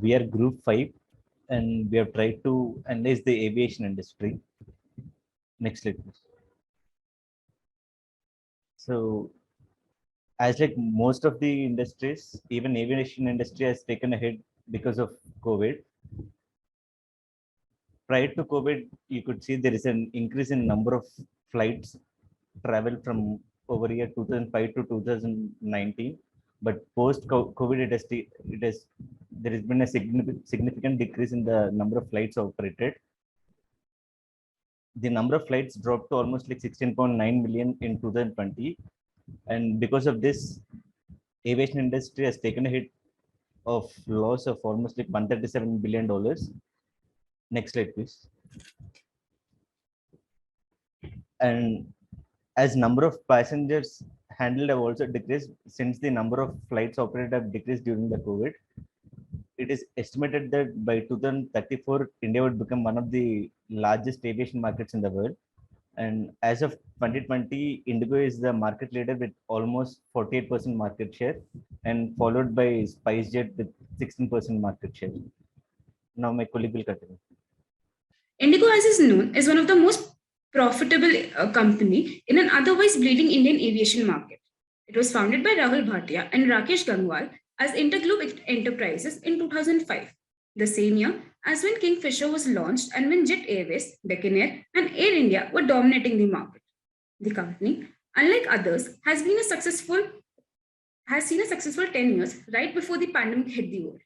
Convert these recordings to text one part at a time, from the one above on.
we are Group 5 and we have tried to analyze the aviation industry. Next slide, please. So, as like most of the industries, even aviation industry has taken a hit because of COVID. Prior to COVID, you could see there is an increase in number of flights travel from over year 2005 to 2019. But post COVID, there has been a significant decrease in the number of flights operated. The number of flights dropped to almost like 16.9 million in 2020. And because of this, aviation industry has taken a hit of loss of almost like $137 billion. Next slide, please. And as number of passengers handled have also decreased since the number of flights operated have decreased during the COVID. It is estimated that by 2034, India would become one of the largest aviation markets in the world. And as of 2020, Indigo is the market leader with almost 48% market share, and followed by SpiceJet with 16% market share. Now my colleague will continue. Indigo, as is known, is one of the most profitable company in an otherwise bleeding Indian aviation market. It was founded by Rahul Bhatia and Rakesh Gangwal as Interglobe Enterprises in 2005, the same year as when Kingfisher was launched and when Jet Airways, Deccan Air, and Air India were dominating the market. The company, unlike others, has seen a successful 10 years right before the pandemic hit the world.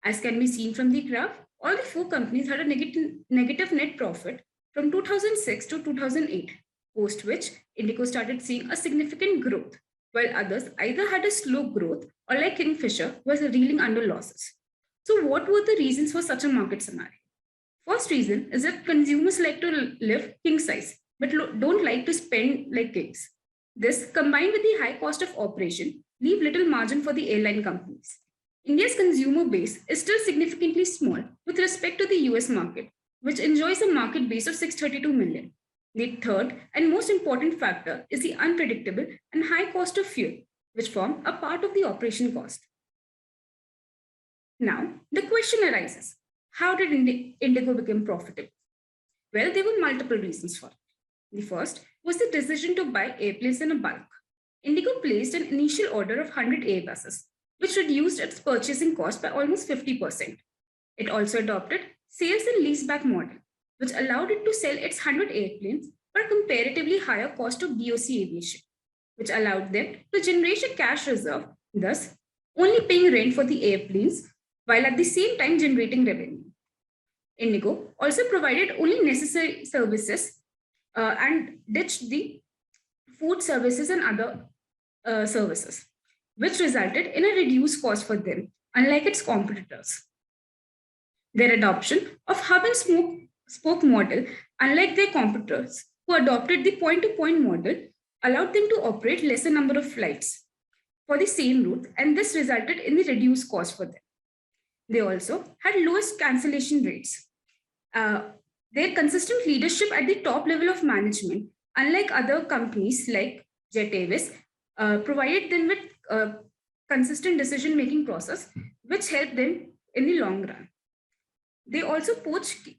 As can be seen from the graph, all the four companies had a negative net profit from 2006 to 2008, post which Indigo started seeing a significant growth, while others either had a slow growth or, like Kingfisher, was reeling under losses. So what were the reasons for such a market scenario? First reason is that consumers like to live king size, but don't like to spend like kings. This, combined with the high cost of operation, leave little margin for the airline companies. India's consumer base is still significantly small with respect to the US market, which enjoys a market base of 632 million. The third and most important factor is the unpredictable and high cost of fuel, which form a part of the operation cost. Now, the question arises, how did Indigo become profitable? Well, there were multiple reasons for it. The first was the decision to buy airplanes in a bulk. Indigo placed an initial order of 100 Airbuses, which reduced its purchasing cost by almost 50%. It also adopted sales and leaseback model, which allowed it to sell its 100 airplanes for a comparatively higher cost of BOC aviation, which allowed them to generate a cash reserve, thus only paying rent for the airplanes while at the same time generating revenue. Indigo also provided only necessary services and ditched the food services and other services, which resulted in a reduced cost for them, unlike its competitors. Their adoption of hub and spoke model, unlike their competitors who adopted the point-to-point model, allowed them to operate lesser number of flights for the same route, and this resulted in the reduced cost for them. They also had lowest cancellation rates. Their consistent leadership at the top level of management, unlike other companies like Jet Airways, provided them with consistent decision-making process, which helped them in the long run. They also poached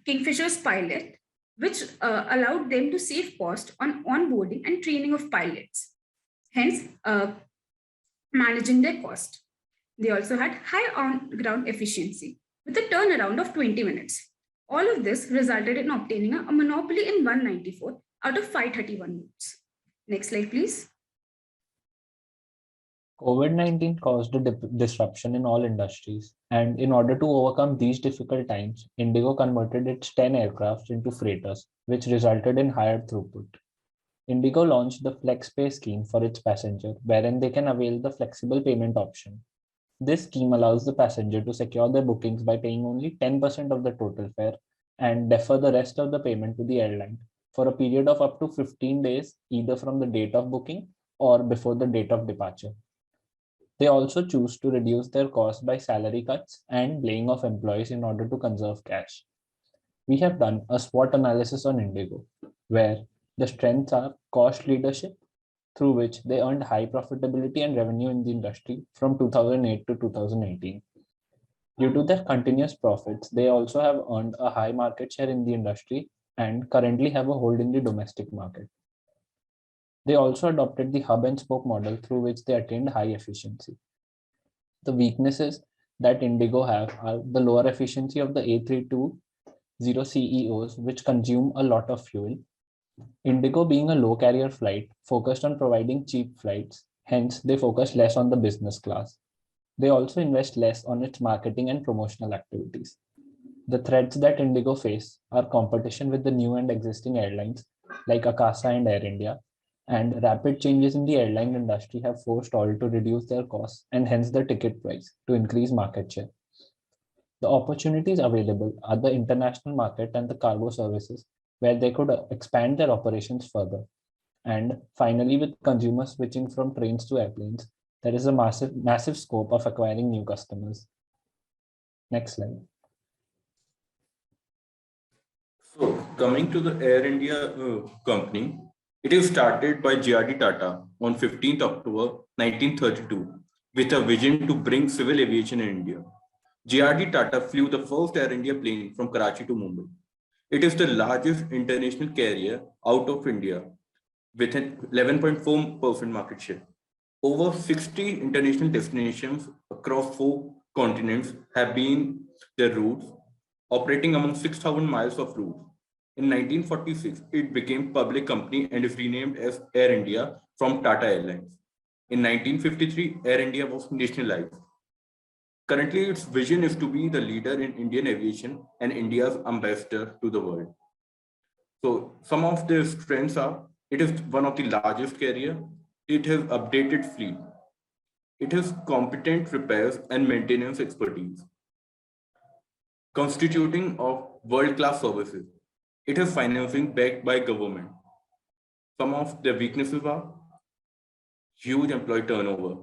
Kingfisher's pilot, which allowed them to save cost on onboarding and training of pilots, hence managing their cost. They also had high on-ground efficiency with a turnaround of 20 minutes. All of this resulted in obtaining a monopoly in 194 out of 531 routes. Next slide, please. COVID-19 caused a disruption in all industries, and in order to overcome these difficult times, Indigo converted its 10 aircraft into freighters, which resulted in higher throughput. Indigo launched the FlexPay scheme for its passenger, wherein they can avail the flexible payment option. This scheme allows the passenger to secure their bookings by paying only 10% of the total fare and defer the rest of the payment to the airline for a period of up to 15 days, either from the date of booking or before the date of departure. They also choose to reduce their costs by salary cuts and laying off employees in order to conserve cash. We have done a SWOT analysis on Indigo, where the strengths are cost leadership, through which they earned high profitability and revenue in the industry from 2008 to 2018. Due to their continuous profits, they also have earned a high market share in the industry and currently have a hold in the domestic market. They also adopted the hub and spoke model through which they attained high efficiency. The weaknesses that Indigo have are the lower efficiency of the A320 CEOs, which consume a lot of fuel. Indigo, being a low carrier flight, focused on providing cheap flights, hence, they focus less on the business class. They also invest less on its marketing and promotional activities. The threats that Indigo face are competition with the new and existing airlines like Akasa and Air India, and rapid changes in the airline industry have forced all to reduce their costs and hence the ticket price to increase market share. The opportunities available are the international market and the cargo services, where they could expand their operations further. And finally, with consumers switching from trains to airplanes, there is a massive scope of acquiring new customers. Next slide. So, coming to the Air India company, it is started by J.R.D. Tata on 15th October 1932 with a vision to bring civil aviation in India. J.R.D. Tata flew the first Air India plane from Karachi to Mumbai. It is the largest international carrier out of India with an 11.4% market share. Over 60 international destinations across 4 continents have been their routes, operating among 6,000 miles of routes. In 1946, it became public company and is renamed as Air India from Tata Airlines. In 1953, Air India was nationalized. Currently, its vision is to be the leader in Indian aviation and India's ambassador to the world. So some of the strengths are, it is one of the largest carrier, it has updated fleet, it has competent repairs and maintenance expertise, constituting of world-class services. It has financing backed by government. Some of the weaknesses are huge employee turnover,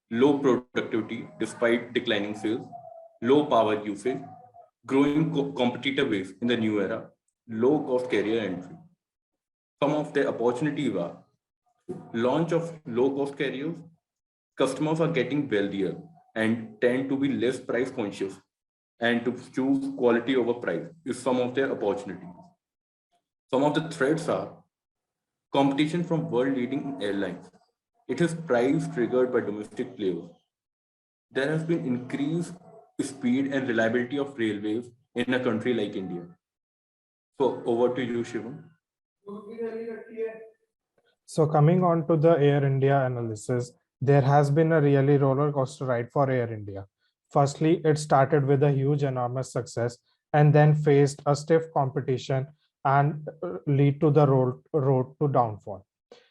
low productivity despite declining sales, low power usage, growing competitive base in the new era, low cost carrier entry. Some of the opportunities are launch of low cost carriers, customers are getting wealthier and tend to be less price conscious and to choose quality over price is some of their opportunities. Some of the threats are competition from world leading airlines. It is price triggered by domestic players. There has been increased speed and reliability of railways in a country like India. So over to you, Shivam. So coming on to the Air India analysis, there has been a really roller coaster ride for Air India. Firstly, it started with a huge, enormous success and then faced a stiff competition and lead to the road to downfall.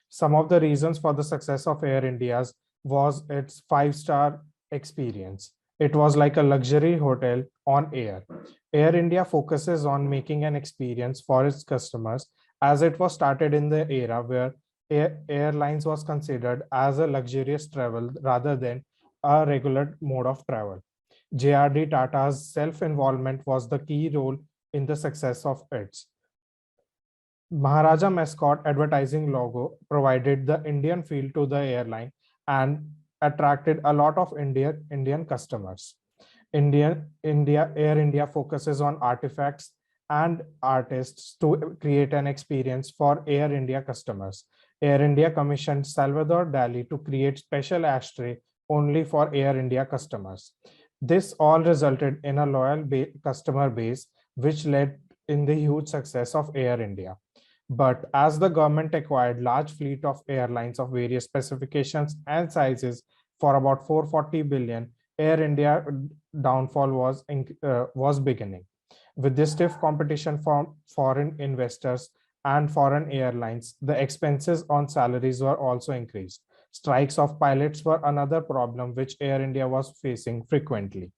Some of the reasons for the success of Air India's was its 5-star experience. It was like a luxury hotel on air. Air India focuses on making an experience for its customers, as it was started in the era where airlines was considered as a luxurious travel rather than a regular mode of travel. J.R.D. Tata's self-involvement was the key role in the success of its. Maharaja mascot advertising logo provided the Indian feel to the airline and attracted a lot of Indian customers. Air India focuses on artifacts and artists to create an experience for Air India customers. Air India commissioned Salvador Dali to create special ashtray only for Air India customers. This all resulted in a loyal customer base, which led in the huge success of Air India. But as the government acquired large fleet of airlines of various specifications and sizes for about 440 billion, Air India downfall was beginning. With this stiff competition from foreign investors and foreign airlines, the expenses on salaries were also increased. Strikes of pilots were another problem which Air India was facing frequently.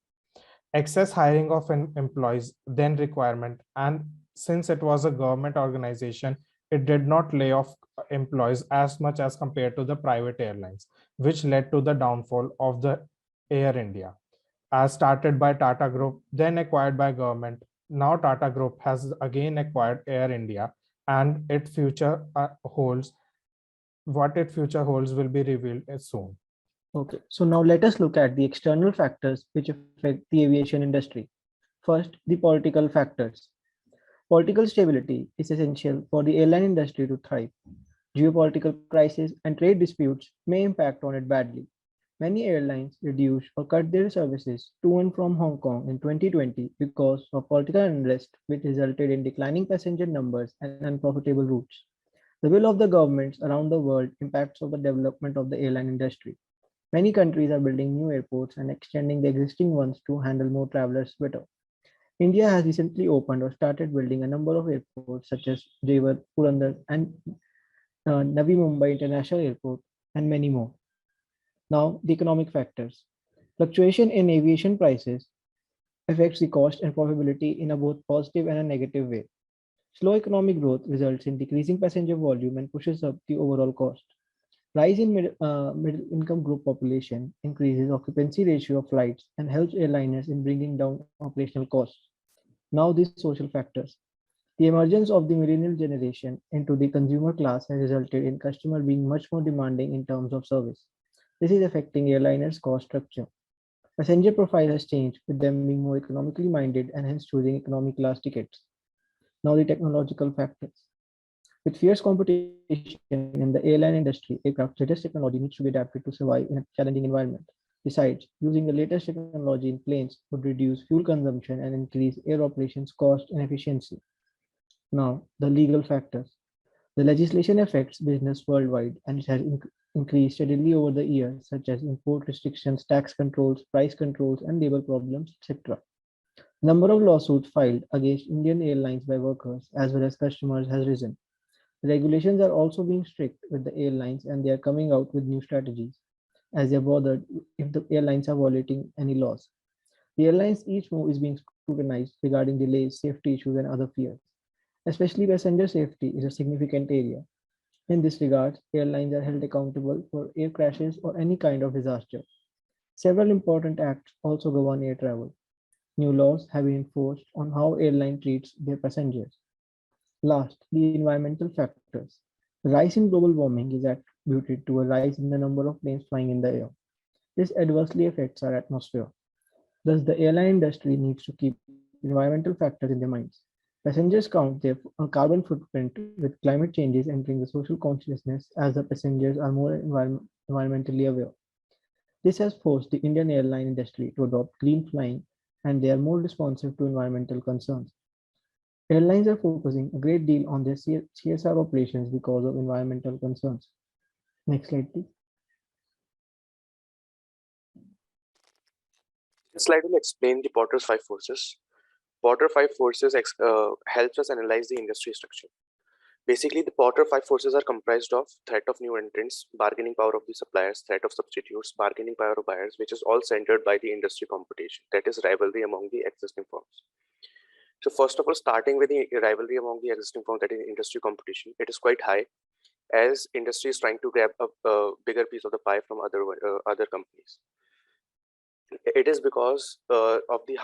Excess hiring of employees, then requirement, and since it was a government organization, it did not lay off employees as much as compared to the private airlines, which led to the downfall of the Air India. As started by Tata Group, then acquired by government, now Tata Group has again acquired Air India, and its future holds. What its future holds will be revealed soon. Okay, so now let us look at the external factors which affect the aviation industry. First, the political factors. Political stability is essential for the airline industry to thrive. Geopolitical crises and trade disputes may impact on it badly. Many airlines reduced or cut their services to and from Hong Kong in 2020 because of political unrest, which resulted in declining passenger numbers and unprofitable routes. The will of the governments around the world impacts on the development of the airline industry. Many countries are building new airports and extending the existing ones to handle more travelers better. India has recently opened or started building a number of airports such as Jewar, Purandar, and Navi Mumbai International Airport, and many more. Now, the economic factors. Fluctuation in aviation prices affects the cost and profitability in a both positive and a negative way. Slow economic growth results in decreasing passenger volume and pushes up the overall cost. Rise in middle income group population increases occupancy ratio of flights and helps airliners in bringing down operational costs. Now, these social factors. The emergence of the millennial generation into the consumer class has resulted in customers being much more demanding in terms of service. This is affecting airliners' cost structure. Passenger profile has changed, with them being more economically minded and hence choosing economic class tickets. Now, the technological factors. With fierce competition in the airline industry, aircraft's latest technology needs to be adapted to survive in a challenging environment. Besides, using the latest technology in planes would reduce fuel consumption and increase air operations cost and efficiency. Now, the legal factors. The legislation affects business worldwide and it has increased steadily over the years, such as import restrictions, tax controls, price controls, and labor problems, etc. Number of lawsuits filed against Indian airlines by workers as well as customers has risen. The regulations are also being strict with the airlines and they are coming out with new strategies as they are bothered if the airlines are violating any laws. The airlines each move is being scrutinized regarding delays, safety issues, and other fears. Especially passenger safety is a significant area. In this regard, airlines are held accountable for air crashes or any kind of disaster. Several important acts also govern air travel. New laws have been enforced on how airline treats their passengers. Last, the environmental factors. The rise in global warming is attributed to a rise in the number of planes flying in the air. This adversely affects our atmosphere. Thus, the airline industry needs to keep environmental factors in their minds. Passengers count their carbon footprint with climate changes entering the social consciousness as the passengers are more environmentally aware. This has forced the Indian airline industry to adopt green flying and they are more responsive to environmental concerns. Airlines are focusing a great deal on their CSR operations because of environmental concerns. Next slide, please. This slide will explain the Porter's five forces. Porter five forces helps us analyze the industry structure. Basically, the Porter five forces are comprised of threat of new entrants, bargaining power of the suppliers, threat of substitutes, bargaining power of buyers, which is all centered by the industry competition, that is rivalry among the existing firms. So first of all, starting with the rivalry among the existing firms, that is industry competition, it is quite high as industry is trying to grab a bigger piece of the pie from other companies. It is because of the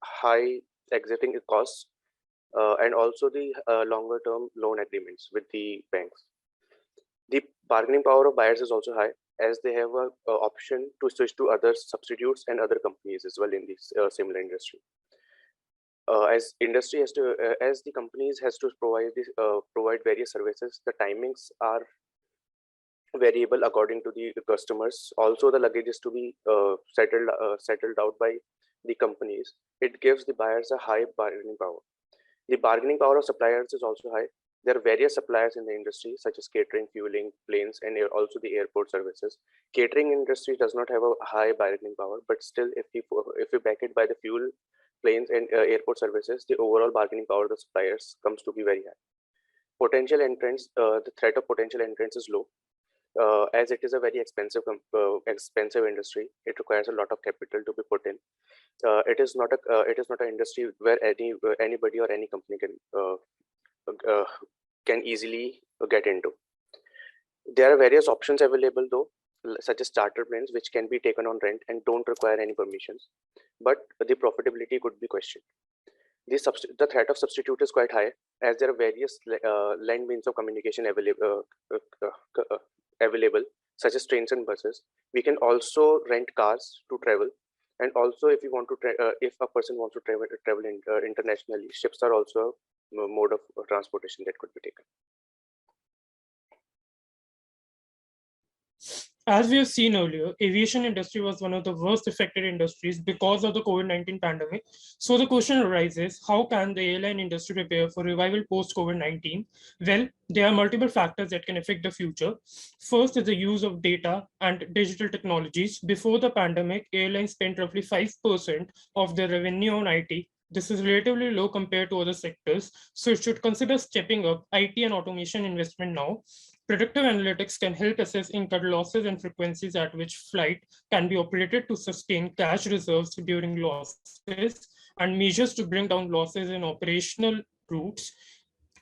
high exiting costs and also the longer term loan agreements with the banks. The bargaining power of buyers is also high as they have an option to switch to other substitutes and other companies as well in this similar industry. As industry has to, as the companies has to provide various services, the timings are variable according to the customers. Also, the luggage is to be settled out by the companies. It gives the buyers a high bargaining power. The bargaining power of suppliers is also high. There are various suppliers in the industry, such as catering, fueling, planes, and also the airport services. Catering industry does not have a high bargaining power, but still, if we back it by the fuel, planes, and airport services, the overall bargaining power of the suppliers comes to be very high. Potential entrants, the threat of potential entrants is low. As it is a very expensive industry, it requires a lot of capital to be put in. It is not an industry where anybody or any company can easily get into. There are various options available though, such as charter planes, which can be taken on rent and don't require any permissions, but the profitability could be questioned. The threat of substitute is quite high as there are various land means of communication available such as trains and buses. We can also rent cars to travel. And also, if you want to, if a person wants to travel internationally, ships are also a mode of transportation that could be taken. As we have seen earlier, aviation industry was one of the worst affected industries because of the COVID-19 pandemic. So the question arises, how can the airline industry prepare for revival post-COVID-19? Well, there are multiple factors that can affect the future. First is the use of data and digital technologies. Before the pandemic, airlines spent roughly 5% of their revenue on IT. This is relatively low compared to other sectors, so it should consider stepping up IT and automation investment now. Predictive analytics can help assess incurred losses and frequencies at which flight can be operated to sustain cash reserves during losses, and measures to bring down losses in operational routes.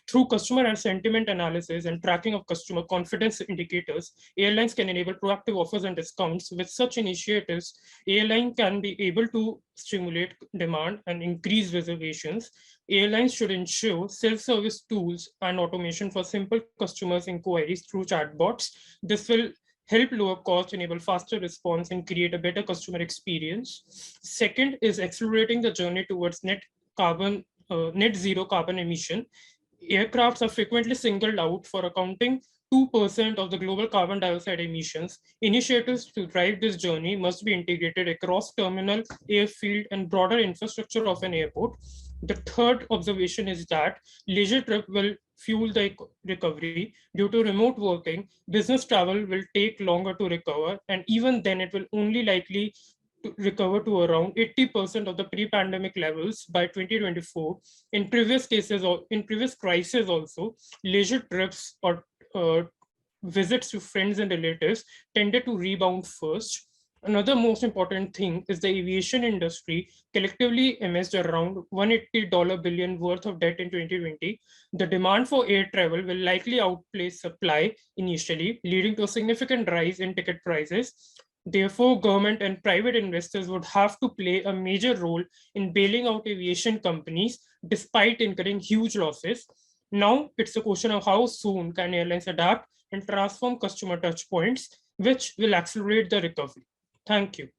Through customer and sentiment analysis and tracking of customer confidence indicators, airlines can enable proactive offers and discounts. With such initiatives, airline can be able to stimulate demand and increase reservations. Airlines should ensure self-service tools and automation for simple customers' inquiries through chatbots. This will help lower cost, enable faster response, and create a better customer experience. Second is accelerating the journey towards net zero carbon emission. Aircrafts are frequently singled out for accounting 2% of the global carbon dioxide emissions. Initiatives to drive this journey must be integrated across terminal, airfield, and broader infrastructure of an airport. The third observation is that leisure trip will fuel the recovery. Due to remote working, business travel will take longer to recover, and even then it will only likely to recover to around 80% of the pre-pandemic levels by 2024. In previous cases or in previous crises also, leisure trips or visits to friends and relatives tended to rebound first. Another most important thing is the aviation industry collectively amassed around $180 billion worth of debt in 2020. The demand for air travel will likely outpace supply initially, leading to a significant rise in ticket prices. Therefore, government and private investors would have to play a major role in bailing out aviation companies despite incurring huge losses. Now, it's a question of how soon can airlines adapt and transform customer touch points, which will accelerate the recovery. Thank you.